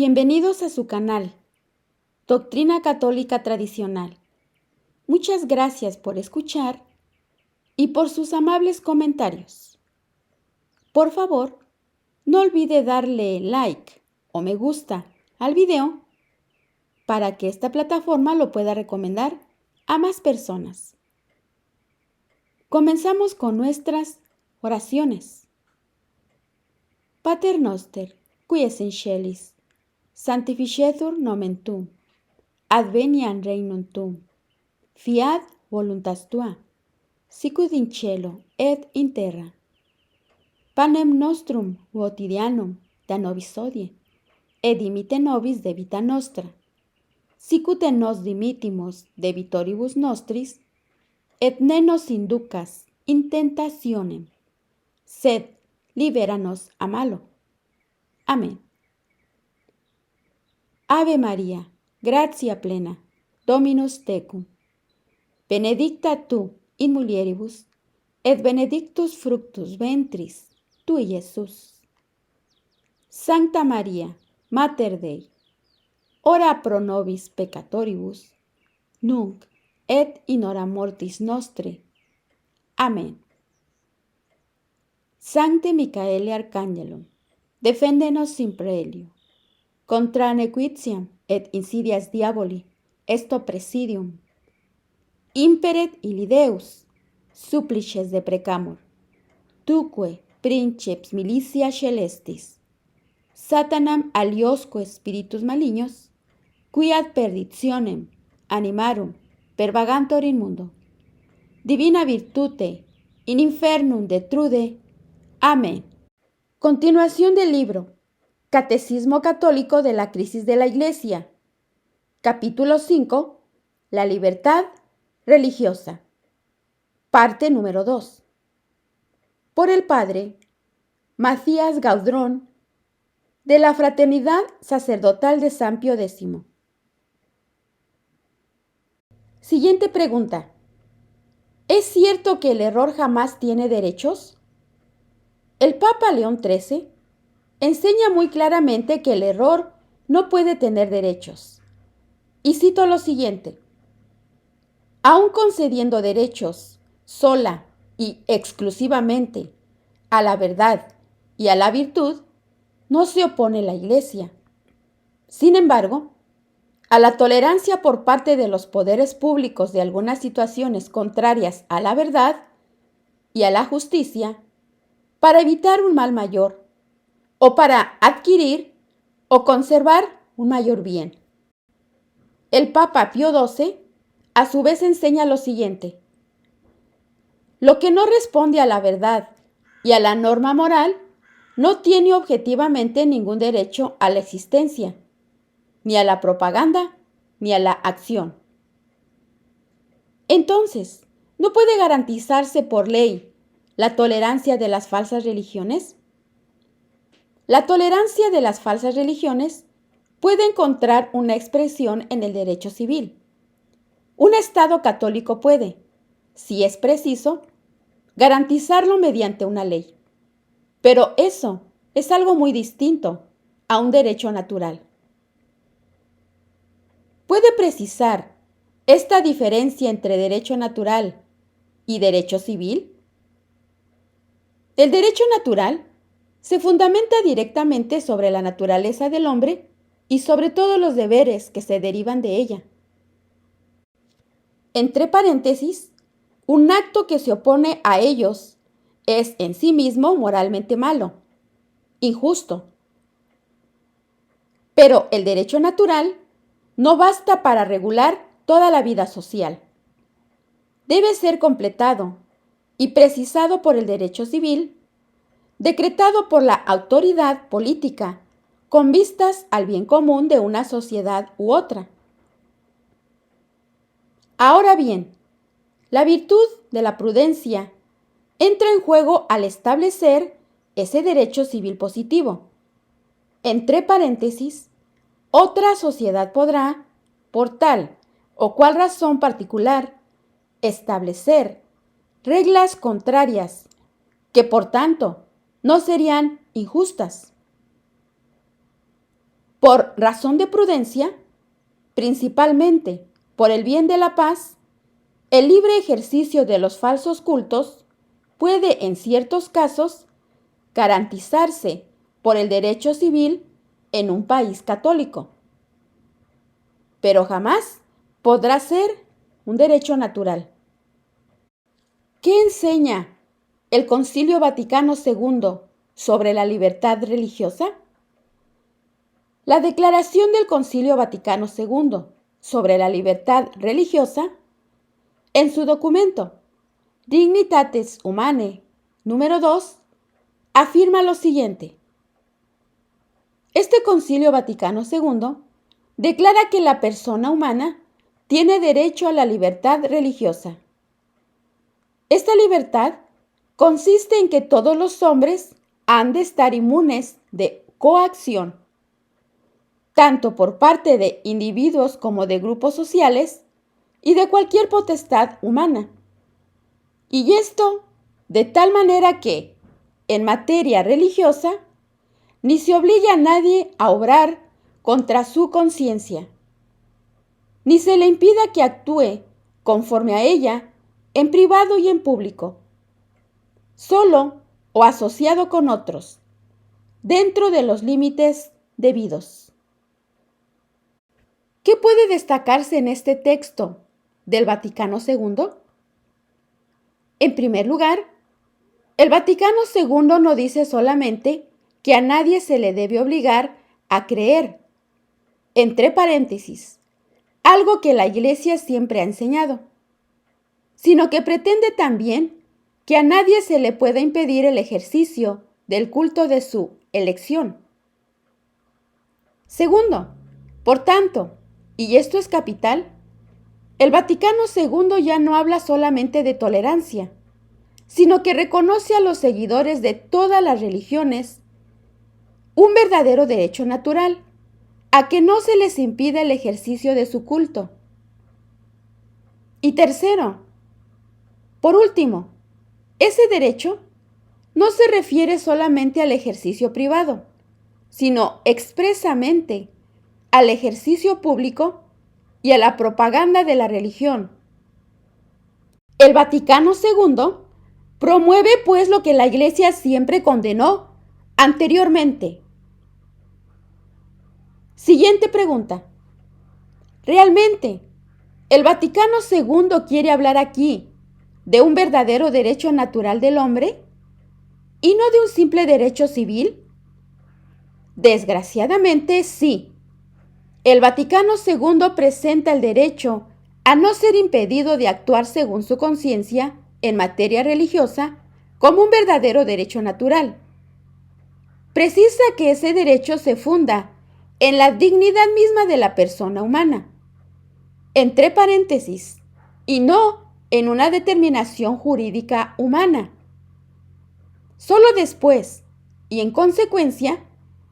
Bienvenidos a su canal, Doctrina Católica Tradicional. Muchas gracias por escuchar y por sus amables comentarios. Por favor, no olvide darle like o me gusta al video para que esta plataforma lo pueda recomendar a más personas. Comenzamos con nuestras oraciones. Pater noster, qui es in celis, sanctificetur nomen tuum, adveniat regnum tuum, fiat voluntas tua, sicut in cielo et in terra. Panem nostrum quotidianum da nobis hodie, et dimitte nobis debita nostra, sicut et nos dimittimus debitoribus nostris, et ne nos inducas in tentationem, sed libera nos a malo. Amén. Ave María, gratia plena, Dominus tecum, benedicta tu in mulieribus, et benedictus fructus ventris tui, Iesus. Sancta María, Mater Dei, ora pro nobis peccatoribus, nunc et in hora mortis nostre. Amén. Sancte Micaele Arcángelum, defende-nos in proelio, contra nequitiam et insidias diaboli, esto presidium. Imperet illi Deus, supplices deprecamur, tuque princeps militia celestis, Satanam aliosque spiritus malignos, qui ad perditionem animarum pervagantur in mundo, divina virtute in infernum detrude. Amén. Continuación del libro Catecismo Católico de la Crisis de la Iglesia. Capítulo 5. La libertad religiosa. Parte número 2. Por el Padre Matías Gaudrón, de la Fraternidad Sacerdotal de San Pío X. Siguiente pregunta. ¿Es cierto que el error jamás tiene derechos? El Papa León XIII enseña muy claramente que el error no puede tener derechos. Y cito lo siguiente. Aun concediendo derechos sola y exclusivamente a la verdad y a la virtud, no se opone la Iglesia. Sin embargo, a la tolerancia por parte de los poderes públicos de algunas situaciones contrarias a la verdad y a la justicia, para evitar un mal mayor, o para adquirir o conservar un mayor bien. El Papa Pío XII, a su vez, enseña lo siguiente. Lo que no responde a la verdad y a la norma moral no tiene objetivamente ningún derecho a la existencia, ni a la propaganda, ni a la acción. Entonces, ¿no puede garantizarse por ley la tolerancia de las falsas religiones? La tolerancia de las falsas religiones puede encontrar una expresión en el derecho civil. Un Estado católico puede, si es preciso, garantizarlo mediante una ley. Pero eso es algo muy distinto a un derecho natural. ¿Puede precisar esta diferencia entre derecho natural y derecho civil? El derecho natural se fundamenta directamente sobre la naturaleza del hombre y sobre todos los deberes que se derivan de ella. Entre paréntesis, un acto que se opone a ellos es en sí mismo moralmente malo, injusto. Pero el derecho natural no basta para regular toda la vida social. Debe ser completado y precisado por el derecho civil, decretado por la autoridad política, con vistas al bien común de una sociedad u otra. Ahora bien, la virtud de la prudencia entra en juego al establecer ese derecho civil positivo. Entre paréntesis, otra sociedad podrá, por tal o cual razón particular, establecer reglas contrarias que, por tanto, no serían injustas. Por razón de prudencia, principalmente por el bien de la paz, el libre ejercicio de los falsos cultos puede, en ciertos casos, garantizarse por el derecho civil en un país católico, pero jamás podrá ser un derecho natural. ¿Qué enseña el Concilio Vaticano II sobre la libertad religiosa? La declaración del Concilio Vaticano II sobre la libertad religiosa, en su documento Dignitatis Humanae número 2, afirma lo siguiente. Este Concilio Vaticano II declara que la persona humana tiene derecho a la libertad religiosa. Esta libertad consiste en que todos los hombres han de estar inmunes de coacción, tanto por parte de individuos como de grupos sociales y de cualquier potestad humana. Y esto de tal manera que, en materia religiosa, ni se obliga a nadie a obrar contra su conciencia, ni se le impida que actúe conforme a ella en privado y en público, solo o asociado con otros, dentro de los límites debidos. ¿Qué puede destacarse en este texto del Vaticano II? En primer lugar, el Vaticano II no dice solamente que a nadie se le debe obligar a creer, entre paréntesis, algo que la Iglesia siempre ha enseñado, sino que pretende también que a nadie se le pueda impedir el ejercicio del culto de su elección. Segundo, por tanto, y esto es capital, el Vaticano II ya no habla solamente de tolerancia, sino que reconoce a los seguidores de todas las religiones un verdadero derecho natural a que no se les impida el ejercicio de su culto. Y tercero, por último, ese derecho no se refiere solamente al ejercicio privado, sino expresamente al ejercicio público y a la propaganda de la religión. El Vaticano II promueve pues lo que la Iglesia siempre condenó anteriormente. Siguiente pregunta. ¿Realmente el Vaticano II quiere hablar aquí de un verdadero derecho natural del hombre y no de un simple derecho civil? Desgraciadamente, sí. El Vaticano II presenta el derecho a no ser impedido de actuar según su conciencia en materia religiosa como un verdadero derecho natural. Precisa que ese derecho se funda en la dignidad misma de la persona humana, entre paréntesis, y no en una determinación jurídica humana. Solo después, y en consecuencia,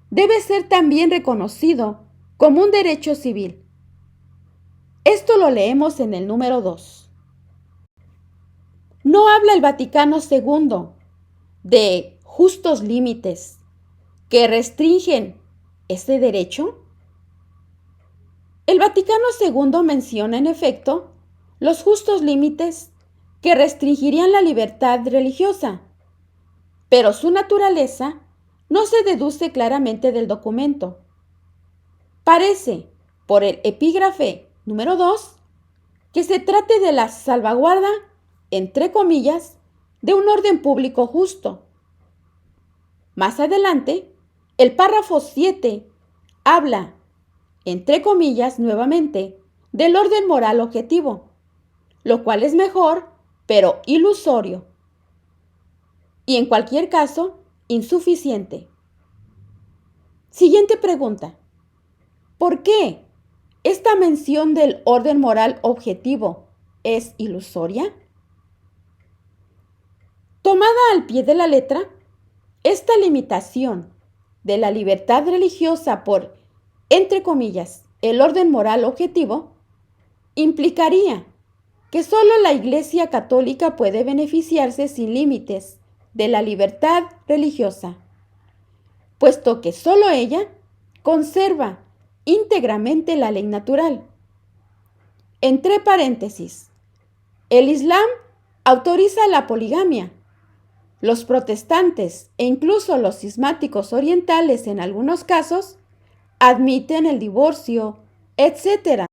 debe ser también reconocido como un derecho civil. Esto lo leemos en el número 2. ¿No habla el Vaticano II de justos límites que restringen ese derecho? El Vaticano II menciona, en efecto, los justos límites que restringirían la libertad religiosa, pero su naturaleza no se deduce claramente del documento. Parece, por el epígrafe número 2, que se trate de la salvaguarda, entre comillas, de un orden público justo. Más adelante, el párrafo 7 habla, entre comillas, nuevamente, del orden moral objetivo, lo cual es mejor, pero ilusorio, y en cualquier caso, insuficiente. Siguiente pregunta. ¿Por qué esta mención del orden moral objetivo es ilusoria? Tomada al pie de la letra, esta limitación de la libertad religiosa por, entre comillas, el orden moral objetivo, implicaría que solo la Iglesia Católica puede beneficiarse sin límites de la libertad religiosa, puesto que solo ella conserva íntegramente la ley natural. Entre paréntesis, el Islam autoriza la poligamia. Los protestantes e incluso los cismáticos orientales en algunos casos admiten el divorcio, etc.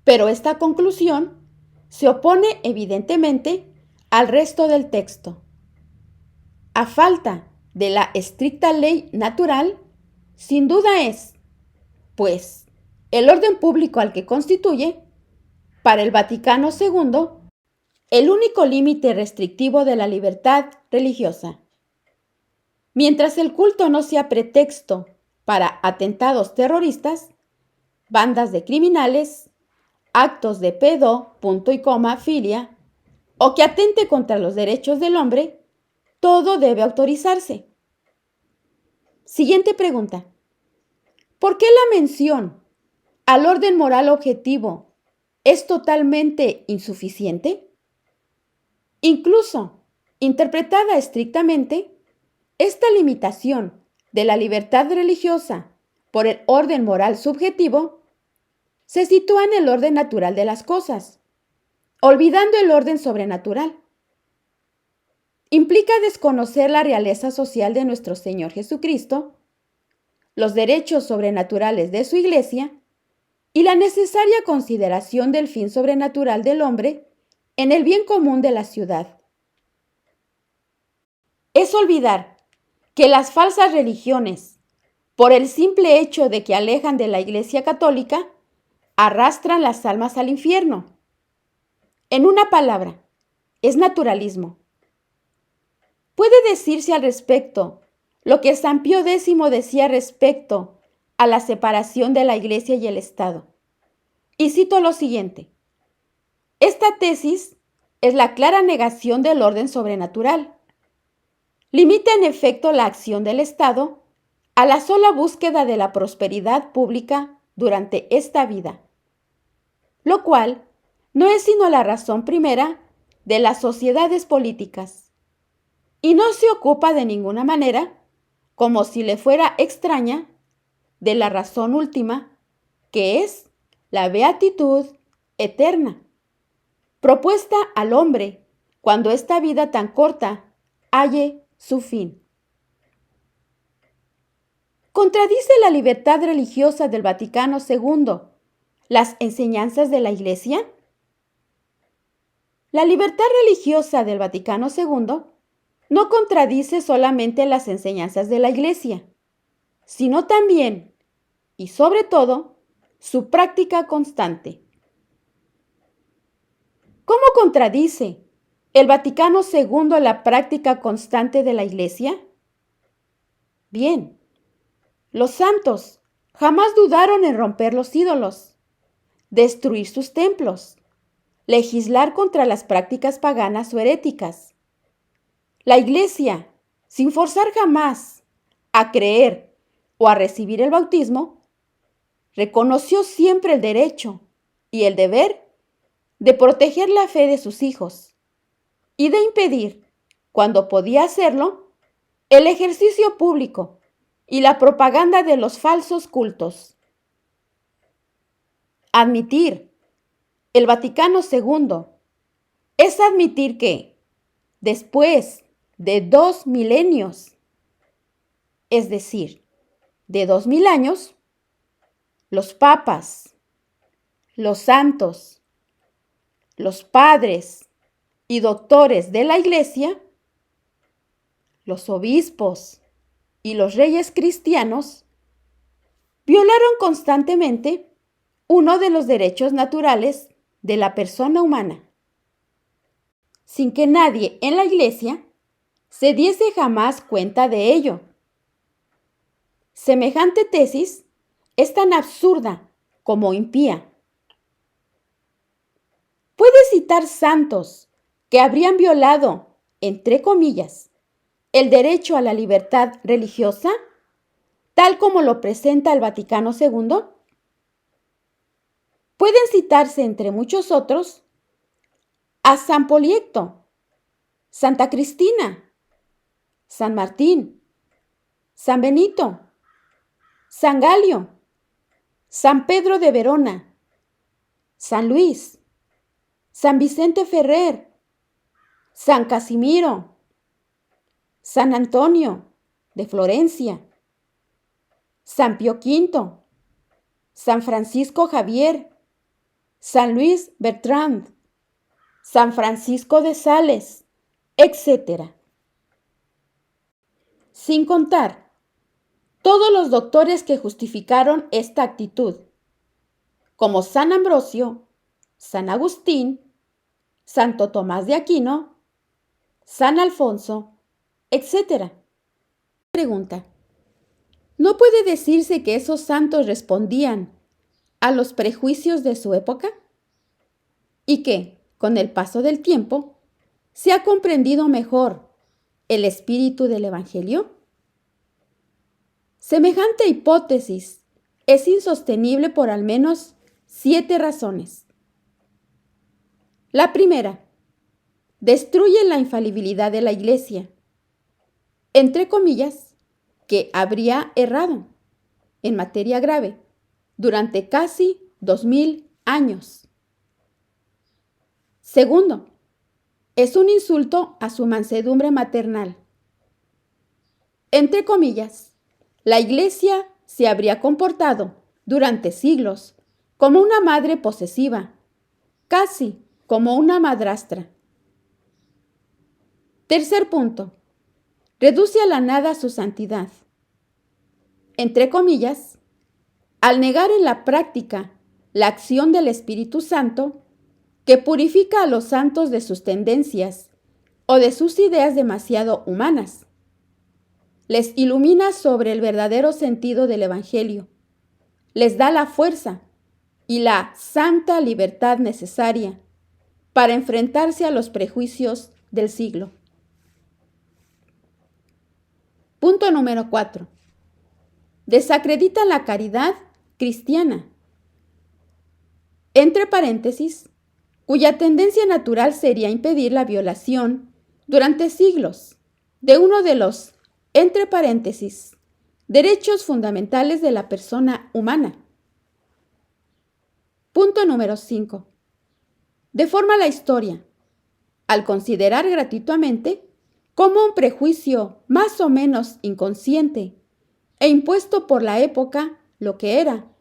Pero esta conclusión se opone evidentemente al resto del texto. A falta de la estricta ley natural, sin duda es, pues, el orden público al que constituye, para el Vaticano II, el único límite restrictivo de la libertad religiosa. Mientras el culto no sea pretexto para atentados terroristas, bandas de criminales, actos de filia, o que atente contra los derechos del hombre, todo debe autorizarse. Siguiente pregunta. ¿Por qué la mención al orden moral objetivo es totalmente insuficiente? Incluso, interpretada estrictamente, esta limitación de la libertad religiosa por el orden moral subjetivo se sitúa en el orden natural de las cosas, olvidando el orden sobrenatural. Implica desconocer la realeza social de nuestro Señor Jesucristo, los derechos sobrenaturales de su Iglesia y la necesaria consideración del fin sobrenatural del hombre en el bien común de la ciudad. Es olvidar que las falsas religiones, por el simple hecho de que alejan de la Iglesia católica, arrastran las almas al infierno. En una palabra, es naturalismo. ¿Puede decirse al respecto lo que San Pío X decía respecto a la separación de la Iglesia y el Estado? Y cito lo siguiente. Esta tesis es la clara negación del orden sobrenatural. Limita en efecto la acción del Estado a la sola búsqueda de la prosperidad pública durante esta vida, lo cual no es sino la razón primera de las sociedades políticas, y no se ocupa de ninguna manera, como si le fuera extraña, de la razón última, que es la beatitud eterna, propuesta al hombre cuando esta vida tan corta halle su fin. ¿Contradice la libertad religiosa del Vaticano II las enseñanzas de la Iglesia? La libertad religiosa del Vaticano II no contradice solamente las enseñanzas de la Iglesia, sino también, y sobre todo, su práctica constante. ¿Cómo contradice el Vaticano II la práctica constante de la Iglesia? Bien, los santos jamás dudaron en romper los ídolos, destruir sus templos, legislar contra las prácticas paganas o heréticas. La Iglesia, sin forzar jamás a creer o a recibir el bautismo, reconoció siempre el derecho y el deber de proteger la fe de sus hijos y de impedir, cuando podía hacerlo, el ejercicio público y la propaganda de los falsos cultos. Admitir el Vaticano II es admitir que, después de 2 milenios, es decir, de 2000 años, los papas, los santos, los padres y doctores de la Iglesia, los obispos y los reyes cristianos violaron constantemente uno de los derechos naturales de la persona humana, sin que nadie en la Iglesia se diese jamás cuenta de ello. Semejante tesis es tan absurda como impía. ¿Puede citar santos que habrían violado, entre comillas, el derecho a la libertad religiosa, tal como lo presenta el Vaticano II? Pueden citarse, entre muchos otros, a San Poliecto, Santa Cristina, San Martín, San Benito, San Galio, San Pedro de Verona, San Luis, San Vicente Ferrer, San Casimiro, San Antonio de Florencia, San Pío V, San Francisco Javier, San Luis Bertrand, San Francisco de Sales, etc. Sin contar todos los doctores que justificaron esta actitud, como San Ambrosio, San Agustín, Santo Tomás de Aquino, San Alfonso, etc. Pregunta: ¿no puede decirse que esos santos respondían a los prejuicios de su época? Y que, con el paso del tiempo, se ha comprendido mejor el espíritu del Evangelio. Semejante hipótesis es insostenible por al menos 7 razones. La primera, destruye la infalibilidad de la Iglesia, entre comillas, que habría errado en materia grave durante casi 2000 años. Segundo, es un insulto a su mansedumbre maternal. Entre comillas, la Iglesia se habría comportado durante siglos como una madre posesiva, casi como una madrastra. Tercer punto, reduce a la nada su santidad. Entre comillas, al negar en la práctica la acción del Espíritu Santo, que purifica a los santos de sus tendencias o de sus ideas demasiado humanas. Les ilumina sobre el verdadero sentido del Evangelio, les da la fuerza y la santa libertad necesaria para enfrentarse a los prejuicios del siglo. Punto número 4. Desacredita la caridad cristiana. Entre paréntesis, cuya tendencia natural sería impedir la violación durante siglos de uno de los, entre paréntesis, derechos fundamentales de la persona humana. Punto número 5. Deforma la historia, al considerar gratuitamente como un prejuicio más o menos inconsciente e impuesto por la época lo que era.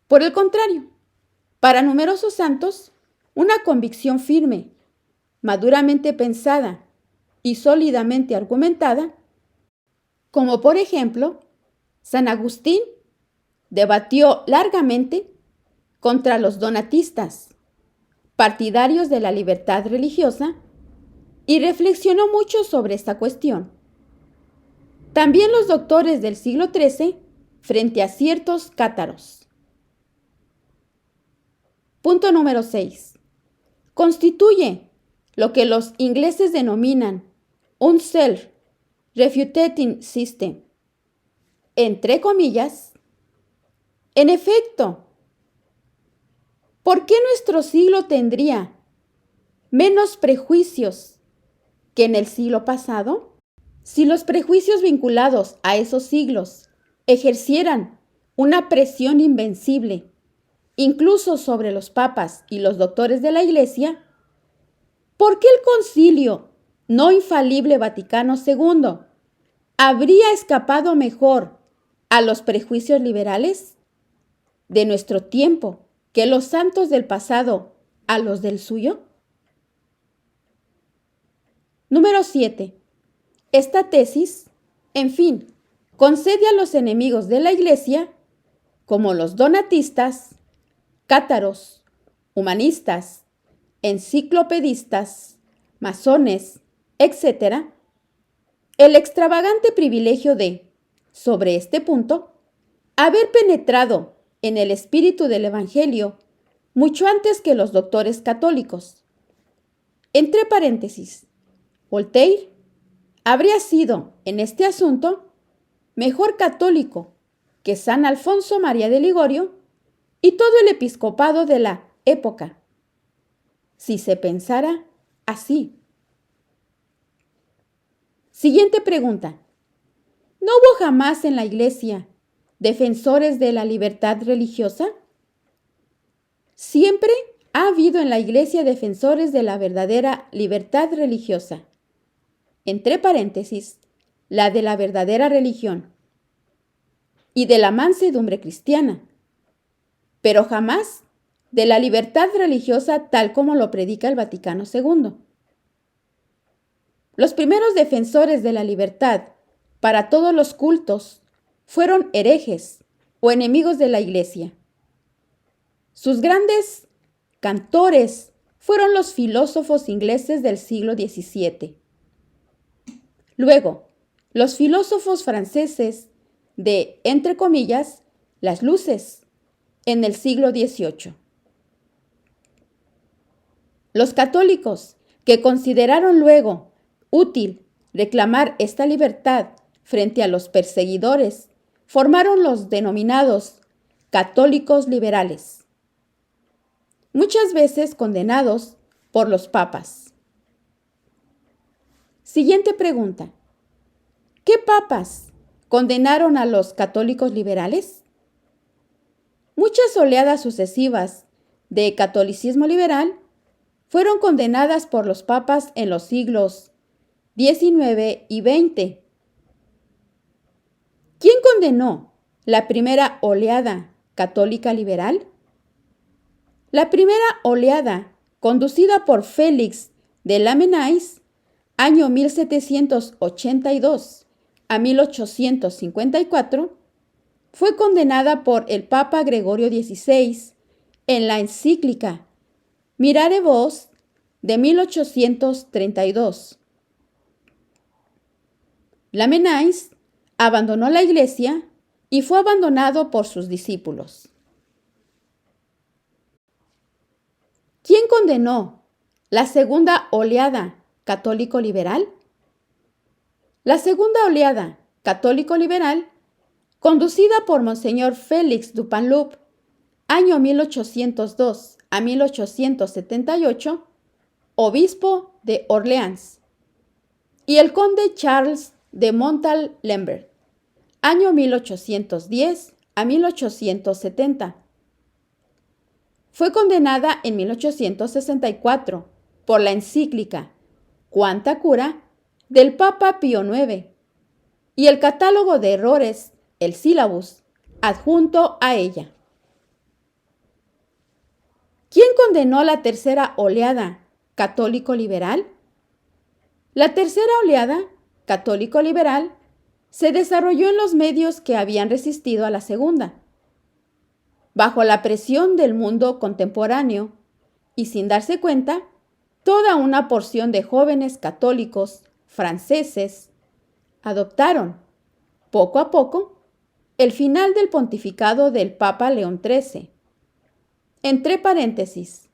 Por el contrario, para numerosos santos, una convicción firme, maduramente pensada y sólidamente argumentada, como por ejemplo, San Agustín debatió largamente contra los donatistas, partidarios de la libertad religiosa, y reflexionó mucho sobre esta cuestión. También los doctores del siglo XIII frente a ciertos cátaros. Punto número 6. Constituye lo que los ingleses denominan un self-refuting system. Entre comillas, en efecto, ¿por qué nuestro siglo tendría menos prejuicios que en el siglo pasado? Si los prejuicios vinculados a esos siglos ejercieran una presión invencible, incluso sobre los papas y los doctores de la Iglesia, ¿por qué el Concilio no infalible Vaticano II habría escapado mejor a los prejuicios liberales de nuestro tiempo que los santos del pasado a los del suyo? Número 7. Esta tesis, en fin, concede a los enemigos de la Iglesia, como los donatistas, cátaros, humanistas, enciclopedistas, masones, etc., el extravagante privilegio de, sobre este punto, haber penetrado en el espíritu del Evangelio mucho antes que los doctores católicos. Entre paréntesis, Voltaire habría sido, en este asunto, mejor católico que San Alfonso María de Ligorio y todo el episcopado de la época, si se pensara así. Siguiente pregunta. ¿No hubo jamás en la Iglesia defensores de la libertad religiosa? Siempre ha habido en la Iglesia defensores de la verdadera libertad religiosa. Entre paréntesis, la de la verdadera religión y de la mansedumbre cristiana, pero jamás de la libertad religiosa tal como lo predica el Vaticano II. Los primeros defensores de la libertad para todos los cultos fueron herejes o enemigos de la Iglesia. Sus grandes cantores fueron los filósofos ingleses del siglo XVII. Luego, los filósofos franceses de, entre comillas, las luces, en el siglo XVIII. Los católicos, que consideraron luego útil reclamar esta libertad frente a los perseguidores, formaron los denominados católicos liberales, muchas veces condenados por los papas. Siguiente pregunta. ¿Qué papas condenaron a los católicos liberales? Muchas oleadas sucesivas de catolicismo liberal fueron condenadas por los papas en los siglos XIX y XX. ¿Quién condenó la primera oleada católica liberal? La primera oleada, conducida por Félix de Lamennais, año 1782 a 1854, fue condenada por el Papa Gregorio XVI en la encíclica Mirare Vos de 1832. Lamennais abandonó la Iglesia y fue abandonado por sus discípulos. ¿Quién condenó la segunda oleada católico-liberal? La segunda oleada católico-liberal, conducida por Monseñor Félix Dupanloup, año 1802 a 1878, obispo de Orleans, y el conde Charles de Montalembert, año 1810 a 1870. Fue condenada en 1864 por la encíclica Quanta Cura del Papa Pío IX y el catálogo de errores, el sílabus, adjunto a ella. ¿Quién condenó la tercera oleada católico-liberal? La tercera oleada católico-liberal se desarrolló en los medios que habían resistido a la segunda. Bajo la presión del mundo contemporáneo y sin darse cuenta, toda una porción de jóvenes católicos franceses adoptaron, poco a poco, el final del pontificado del Papa León XIII. Entre paréntesis,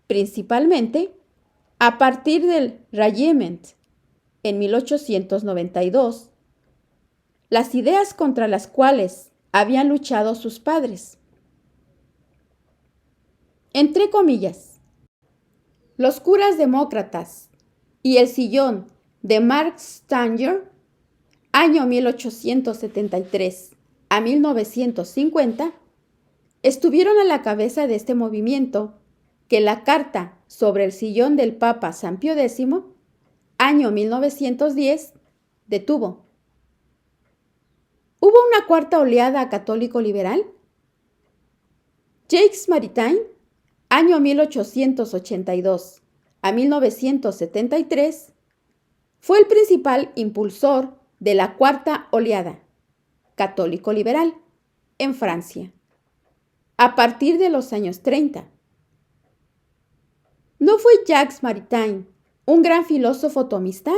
principalmente a partir del Ralliement en 1892, las ideas contra las cuales habían luchado sus padres. Entre comillas, los curas demócratas y el sillón de Mark Stanger, año 1873 a 1950, estuvieron a la cabeza de este movimiento que la Carta sobre el sillón del Papa San Pío X, año 1910, detuvo. ¿Hubo una cuarta oleada católico-liberal? Jacques Maritain, año 1882 a 1973, fue el principal impulsor de la cuarta oleada católico-liberal en Francia, a partir de los años 30. ¿No fue Jacques Maritain un gran filósofo tomista?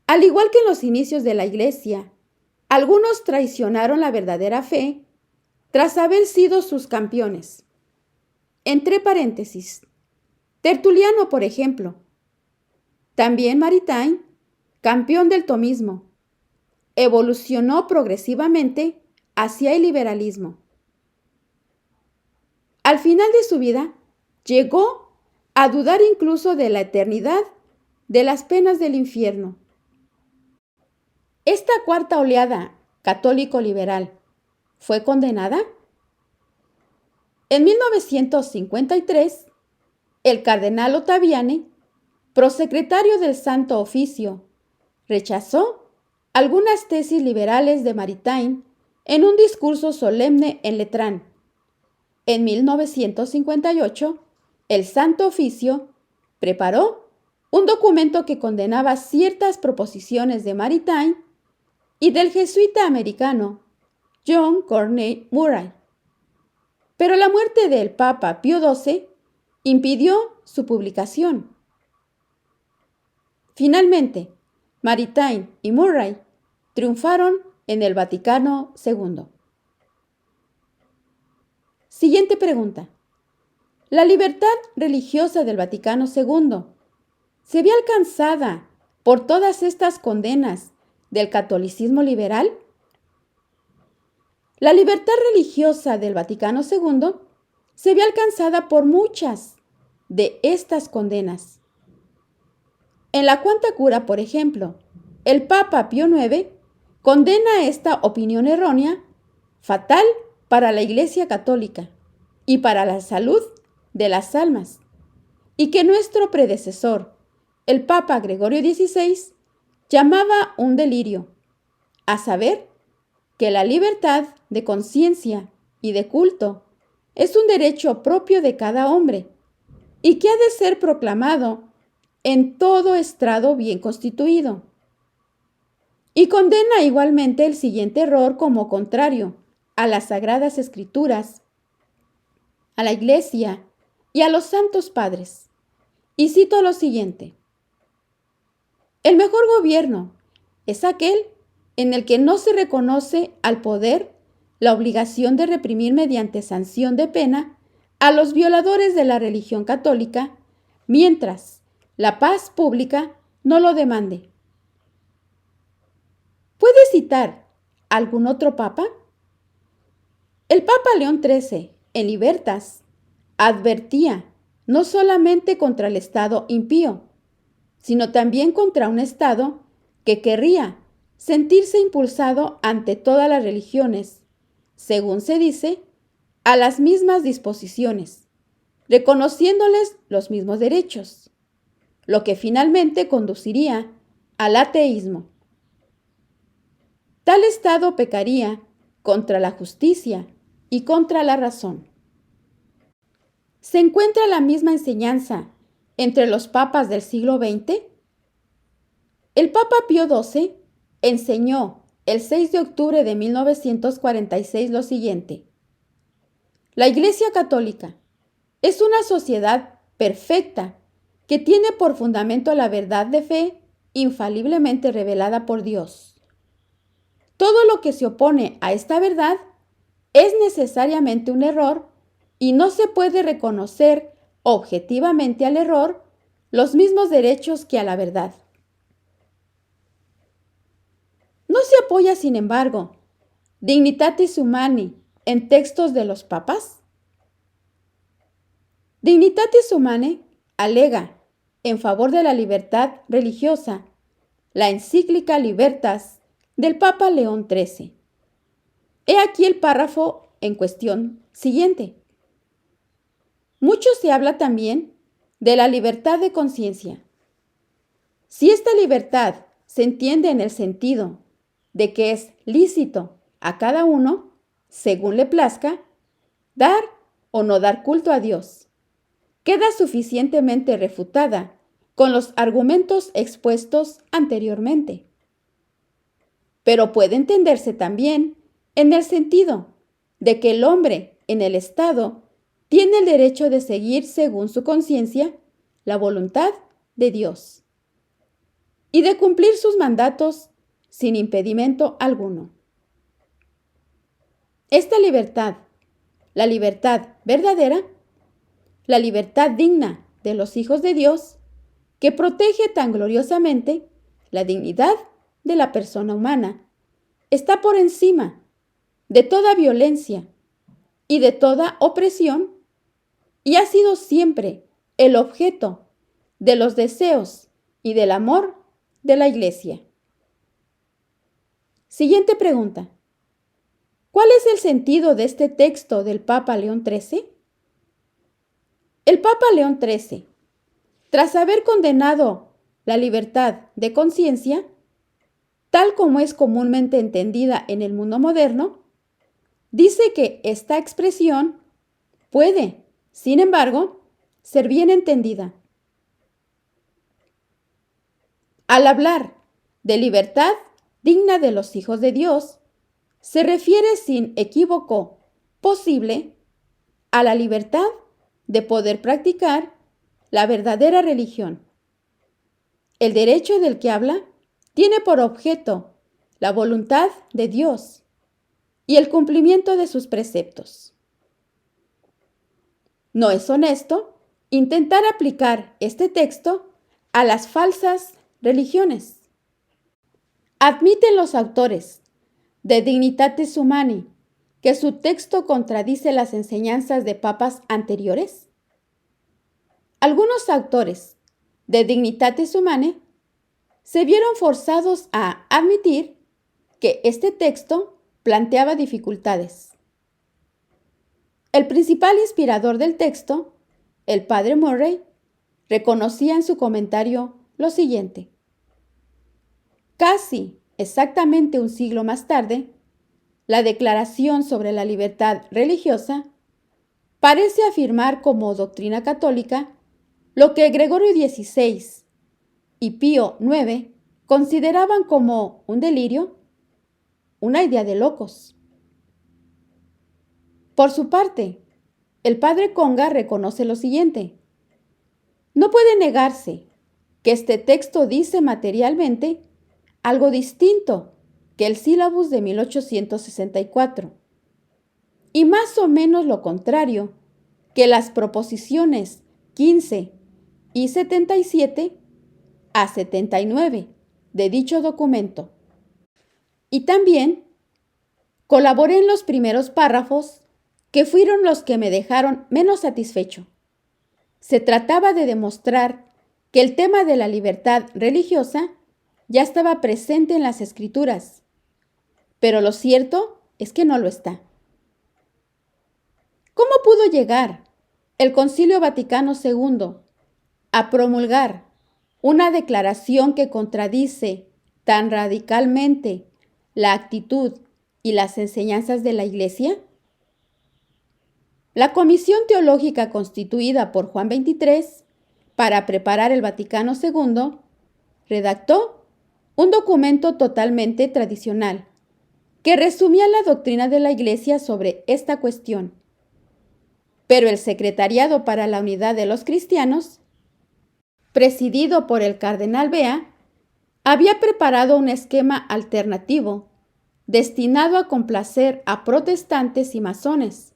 Al igual que en los inicios de la Iglesia, algunos traicionaron la verdadera fe tras haber sido sus campeones. Entre paréntesis, Tertuliano, por ejemplo. También Maritain, campeón del tomismo, evolucionó progresivamente hacia el liberalismo. Al final de su vida, llegó a dudar incluso de la eternidad de las penas del infierno. Esta cuarta oleada católico liberal, fue condenada? En 1953, el cardenal Ottaviani, prosecretario del Santo Oficio, rechazó algunas tesis liberales de Maritain en un discurso solemne en Letrán. En 1958, el Santo Oficio preparó un documento que condenaba ciertas proposiciones de Maritain y del jesuita americano John Corney Murray. Pero la muerte del Papa Pío XII impidió su publicación. Finalmente, Maritain y Murray triunfaron en el Vaticano II. Siguiente pregunta. ¿La libertad religiosa del Vaticano II se ve alcanzada por todas estas condenas del catolicismo liberal? La libertad religiosa del Vaticano II se ve alcanzada por muchas de estas condenas. En la Quanta Cura, por ejemplo, el Papa Pío IX condena esta opinión errónea, fatal para la Iglesia Católica y para la salud de las almas, y que nuestro predecesor, el Papa Gregorio XVI, llamaba un delirio, a saber, que la libertad de conciencia y de culto es un derecho propio de cada hombre y que ha de ser proclamado en todo estrado bien constituido. Y condena igualmente el siguiente error como contrario a las Sagradas Escrituras, a la Iglesia y a los santos padres. Y cito lo siguiente. El mejor gobierno es aquel en el que no se reconoce al poder la obligación de reprimir mediante sanción de pena a los violadores de la religión católica, mientras la paz pública no lo demande. ¿Puede citar algún otro papa? El Papa León XIII, en Libertas, advertía no solamente contra el Estado impío, sino también contra un Estado que querría sentirse impulsado ante todas las religiones, según se dice, a las mismas disposiciones, reconociéndoles los mismos derechos, lo que finalmente conduciría al ateísmo. Tal Estado pecaría contra la justicia y contra la razón. ¿Se encuentra la misma enseñanza entre los papas del siglo XX? El Papa Pío XII enseñó el 6 de octubre de 1946 lo siguiente. La Iglesia Católica es una sociedad perfecta que tiene por fundamento la verdad de fe infaliblemente revelada por Dios. Todo lo que se opone a esta verdad es necesariamente un error y no se puede reconocer objetivamente al error los mismos derechos que a la verdad. ¿No se apoya, sin embargo, Dignitatis Humanae en textos de los papas? Dignitatis Humanae alega en favor de la libertad religiosa la encíclica Libertas del Papa León XIII. He aquí el párrafo en cuestión siguiente. Mucho se habla también de la libertad de conciencia. Si esta libertad se entiende en el sentido de que es lícito a cada uno, según le plazca, dar o no dar culto a Dios, queda suficientemente refutada con los argumentos expuestos anteriormente. Pero puede entenderse también en el sentido de que el hombre en el Estado tiene el derecho de seguir según su conciencia la voluntad de Dios y de cumplir sus mandatos sin impedimento alguno. Esta libertad, la libertad verdadera, la libertad digna de los hijos de Dios, que protege tan gloriosamente la dignidad de la persona humana, está por encima de toda violencia y de toda opresión y ha sido siempre el objeto de los deseos y del amor de la Iglesia. Siguiente pregunta. ¿Cuál es el sentido de este texto del Papa León XIII? El Papa León XIII, tras haber condenado la libertad de conciencia, tal como es comúnmente entendida en el mundo moderno, dice que esta expresión puede, sin embargo, ser bien entendida. Al hablar de libertad digna de los hijos de Dios, se refiere sin equívoco posible a la libertad de poder practicar la verdadera religión. El derecho del que habla tiene por objeto la voluntad de Dios y el cumplimiento de sus preceptos. No es honesto intentar aplicar este texto a las falsas religiones. ¿Admiten los autores de Dignitatis Humanae que su texto contradice las enseñanzas de papas anteriores? Algunos autores de Dignitatis Humanae se vieron forzados a admitir que este texto planteaba dificultades. El principal inspirador del texto, el padre Murray, reconocía en su comentario lo siguiente: casi exactamente un siglo más tarde, la Declaración sobre la Libertad Religiosa parece afirmar como doctrina católica lo que Gregorio XVI y Pío IX consideraban como un delirio, una idea de locos. Por su parte, el padre Conga reconoce lo siguiente: no puede negarse que este texto dice materialmente algo distinto que el sílabus de 1864, y más o menos lo contrario que las proposiciones 15 y 77 a 79 de dicho documento. Y también colaboré en los primeros párrafos, que fueron los que me dejaron menos satisfecho. Se trataba de demostrar que el tema de la libertad religiosa ya estaba presente en las Escrituras, pero lo cierto es que no lo está. ¿Cómo pudo llegar el Concilio Vaticano II a promulgar una declaración que contradice tan radicalmente la actitud y las enseñanzas de la Iglesia? La comisión teológica constituida por Juan XXIII para preparar el Vaticano II redactó un documento totalmente tradicional que resumía la doctrina de la Iglesia sobre esta cuestión. Pero el Secretariado para la Unidad de los Cristianos, presidido por el cardenal Bea, había preparado un esquema alternativo destinado a complacer a protestantes y masones.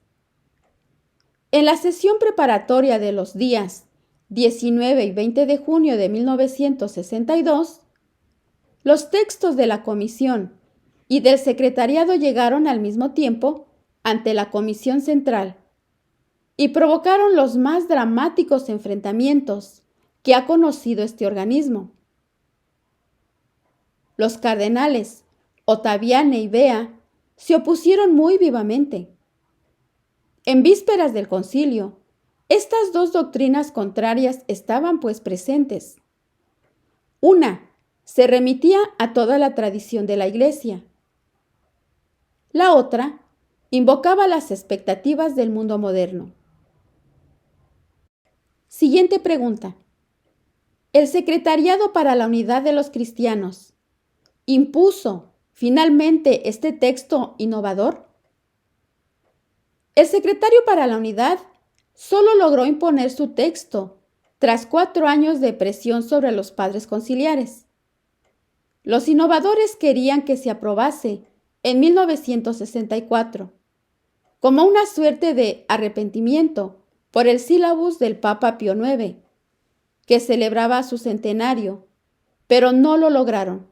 En la sesión preparatoria de los días 19 y 20 de junio de 1962, los textos de la comisión y del secretariado llegaron al mismo tiempo ante la Comisión Central y provocaron los más dramáticos enfrentamientos que ha conocido este organismo. Los cardenales Ottaviani y Bea se opusieron muy vivamente. En vísperas del concilio, estas dos doctrinas contrarias estaban pues presentes. Una se remitía a toda la tradición de la Iglesia. La otra invocaba las expectativas del mundo moderno. Siguiente pregunta. ¿El Secretariado para la Unidad de los Cristianos impuso finalmente este texto innovador? El Secretario para la Unidad solo logró imponer su texto tras 4 años de presión sobre los padres conciliares. Los innovadores querían que se aprobase en 1964, como una suerte de arrepentimiento por el sílabus del Papa Pío IX, que celebraba su centenario, pero no lo lograron.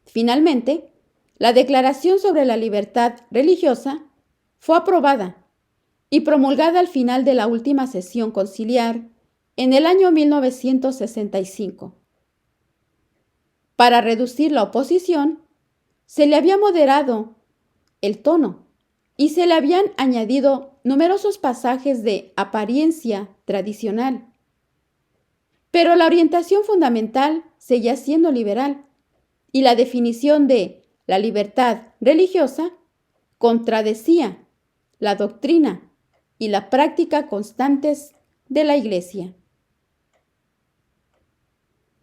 Finalmente, la Declaración sobre la Libertad Religiosa fue aprobada y promulgada al final de la última sesión conciliar en el año 1965. Para reducir la oposición, se le había moderado el tono, y se le habían añadido numerosos pasajes de apariencia tradicional. Pero la orientación fundamental seguía siendo liberal, y la definición de la libertad religiosa contradecía la doctrina y la práctica constantes de la Iglesia.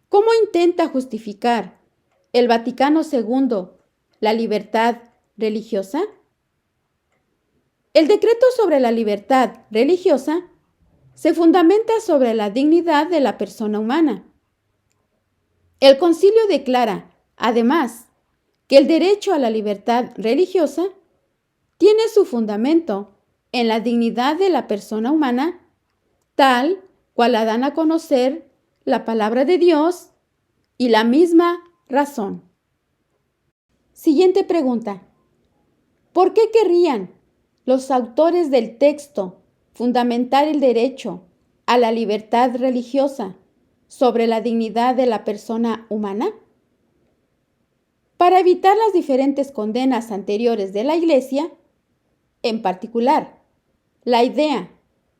¿Cómo intenta justificar el Vaticano II la libertad religiosa? El decreto sobre la libertad religiosa se fundamenta sobre la dignidad de la persona humana. El concilio declara, además, que el derecho a la libertad religiosa tiene su fundamento en la dignidad de la persona humana, tal cual la dan a conocer la palabra de Dios y la misma razón. Siguiente pregunta. ¿Por qué querrían los autores del texto fundamentar el derecho a la libertad religiosa sobre la dignidad de la persona humana? Para evitar las diferentes condenas anteriores de la Iglesia, en particular, la idea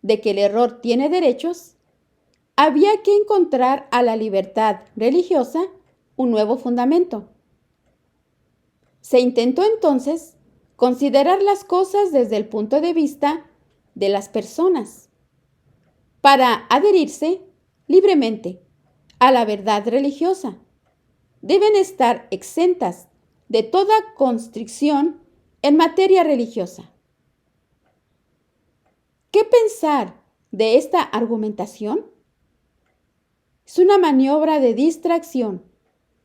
de que el error tiene derechos, había que encontrar a la libertad religiosa un nuevo fundamento. Se intentó entonces considerar las cosas desde el punto de vista de las personas, para adherirse libremente a la verdad religiosa. Deben estar exentas de toda constricción en materia religiosa. ¿Qué pensar de esta argumentación? Es una maniobra de distracción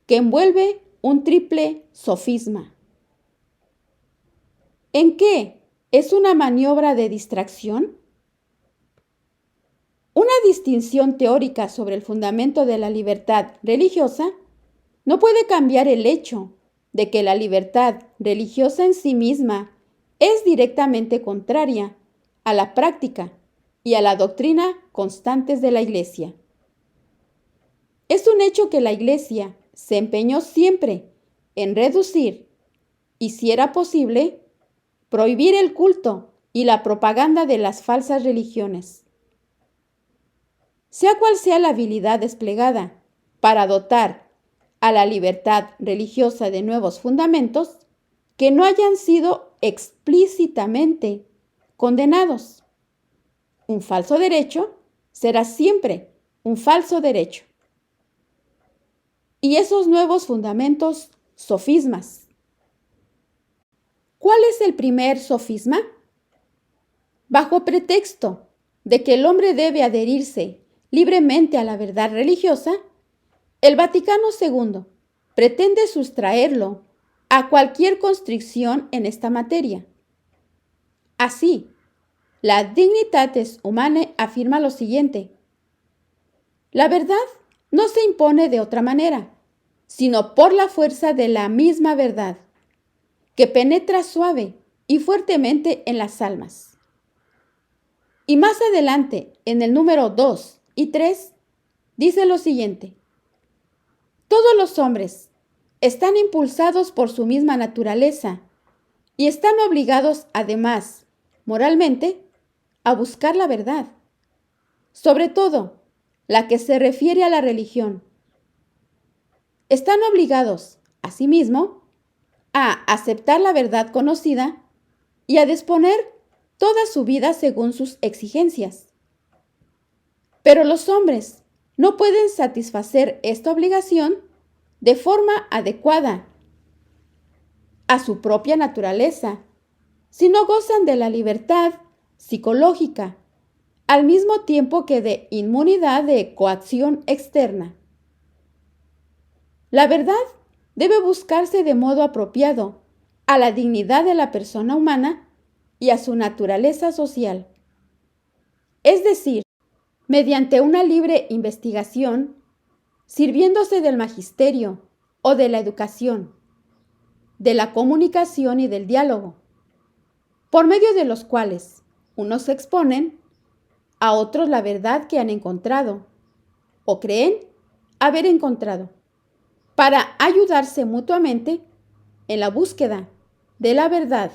que envuelve un triple sofisma. ¿En qué es una maniobra de distracción? Una distinción teórica sobre el fundamento de la libertad religiosa no puede cambiar el hecho de que la libertad religiosa en sí misma es directamente contraria a la práctica y a la doctrina constantes de la Iglesia. Es un hecho que la Iglesia se empeñó siempre en reducir y, si era posible, prohibir el culto y la propaganda de las falsas religiones. Sea cual sea la habilidad desplegada para dotar a la libertad religiosa de nuevos fundamentos que no hayan sido explícitamente condenados, un falso derecho será siempre un falso derecho. Y esos nuevos fundamentos, sofismas. ¿Cuál es el primer sofisma? Bajo pretexto de que el hombre debe adherirse libremente a la verdad religiosa, el Vaticano II pretende sustraerlo a cualquier constricción en esta materia. Así, la Dignitatis Humanae afirma lo siguiente: la verdad no se impone de otra manera, sino por la fuerza de la misma verdad, que penetra suave y fuertemente en las almas. Y más adelante, en el número 2 y 3, dice lo siguiente: todos los hombres están impulsados por su misma naturaleza y están obligados, además, moralmente, a buscar la verdad, sobre todo la que se refiere a la religión. Están obligados, asimismo, a aceptar la verdad conocida y a disponer toda su vida según sus exigencias. Pero los hombres no pueden satisfacer esta obligación de forma adecuada a su propia naturaleza si no gozan de la libertad psicológica, al mismo tiempo que de inmunidad de coacción externa. La verdad debe buscarse de modo apropiado a la dignidad de la persona humana y a su naturaleza social. Es decir, mediante una libre investigación, sirviéndose del magisterio o de la educación, de la comunicación y del diálogo, por medio de los cuales unos exponen a otros la verdad que han encontrado o creen haber encontrado, para ayudarse mutuamente en la búsqueda de la verdad.